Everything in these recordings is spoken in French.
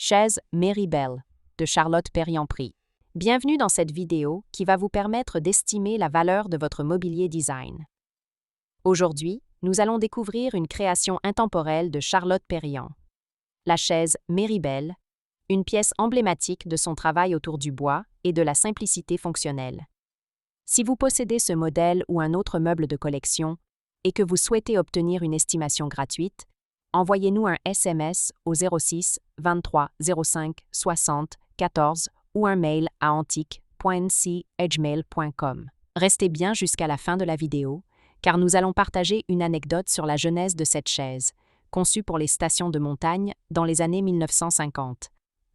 Chaise Méribel de Charlotte Perriand-Prix. Bienvenue dans cette vidéo qui va vous permettre d'estimer la valeur de votre mobilier design. Aujourd'hui, nous allons découvrir une création intemporelle de Charlotte Perriand. La chaise Méribel, une pièce emblématique de son travail autour du bois et de la simplicité fonctionnelle. Si vous possédez ce modèle ou un autre meuble de collection et que vous souhaitez obtenir une estimation gratuite, envoyez-nous un SMS au 06 23 05 60 14 ou un mail à antique.nc@gmail.com. Restez bien jusqu'à la fin de la vidéo, car nous allons partager une anecdote sur la genèse de cette chaise, conçue pour les stations de montagne dans les années 1950.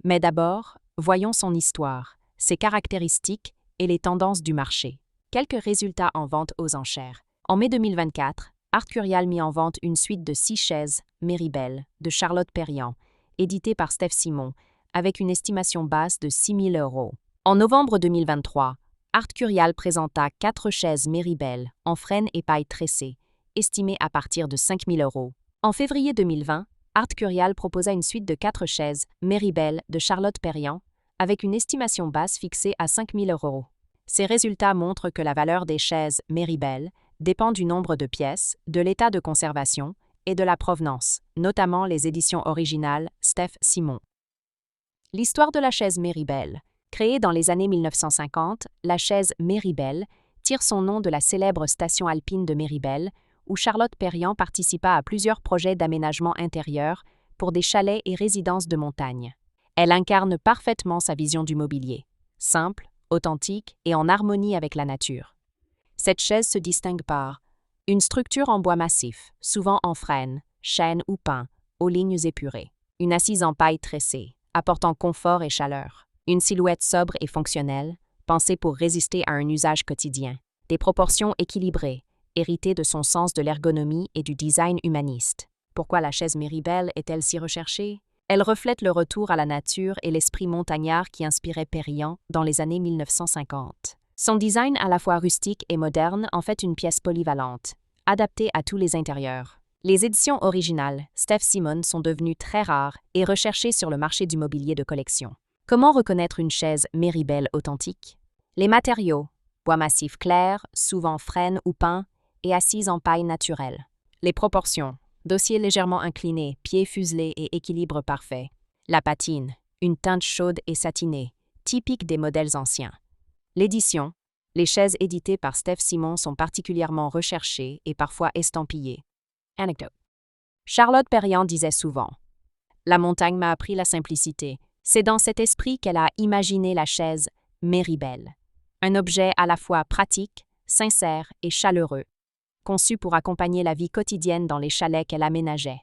Mais d'abord, voyons son histoire, ses caractéristiques et les tendances du marché. Quelques résultats en vente aux enchères. En mai 2024, Art Curial mit en vente une suite de 6 chaises Méribel de Charlotte Perriand, éditée par Steph Simon, avec une estimation basse de 6 000 €. En novembre 2023, Art Curial présenta 4 chaises Méribel en frêne et paille tressée, estimées à partir de 5 000 €. En février 2020, Art Curial proposa une suite de 4 chaises Méribel de Charlotte Perriand, avec une estimation basse fixée à 5 000 €. Ces résultats montrent que la valeur des chaises Méribel dépend du nombre de pièces, de l'état de conservation et de la provenance, notamment les éditions originales Steph Simon. L'histoire de la chaise Méribel. Créée dans les années 1950, la chaise Méribel tire son nom de la célèbre station alpine de Méribel, où Charlotte Perriand participa à plusieurs projets d'aménagement intérieur pour des chalets et résidences de montagne. Elle incarne parfaitement sa vision du mobilier, simple, authentique et en harmonie avec la nature. Cette chaise se distingue par une structure en bois massif, souvent en frêne, chêne ou pin, aux lignes épurées. Une assise en paille tressée, apportant confort et chaleur. Une silhouette sobre et fonctionnelle, pensée pour résister à un usage quotidien. Des proportions équilibrées, héritées de son sens de l'ergonomie et du design humaniste. Pourquoi la chaise Méribel est-elle si recherchée? Elle reflète le retour à la nature et l'esprit montagnard qui inspirait Perriand dans les années 1950. Son design à la fois rustique et moderne en fait une pièce polyvalente, adaptée à tous les intérieurs. Les éditions originales Steph Simon sont devenues très rares et recherchées sur le marché du mobilier de collection. Comment reconnaître une chaise Méribel authentique? Les matériaux: bois massif clair, souvent frêne ou pin, et assise en paille naturelle. Les proportions: dossier légèrement incliné, pieds fuselés et équilibre parfait. La patine: une teinte chaude et satinée, typique des modèles anciens. L'édition: les chaises éditées par Steph Simon sont particulièrement recherchées et parfois estampillées. Anecdote. Charlotte Perriand disait souvent: « La montagne m'a appris la simplicité. C'est dans cet esprit qu'elle a imaginé la chaise Méribel. Un objet à la fois pratique, sincère et chaleureux, conçu pour accompagner la vie quotidienne dans les chalets qu'elle aménageait. »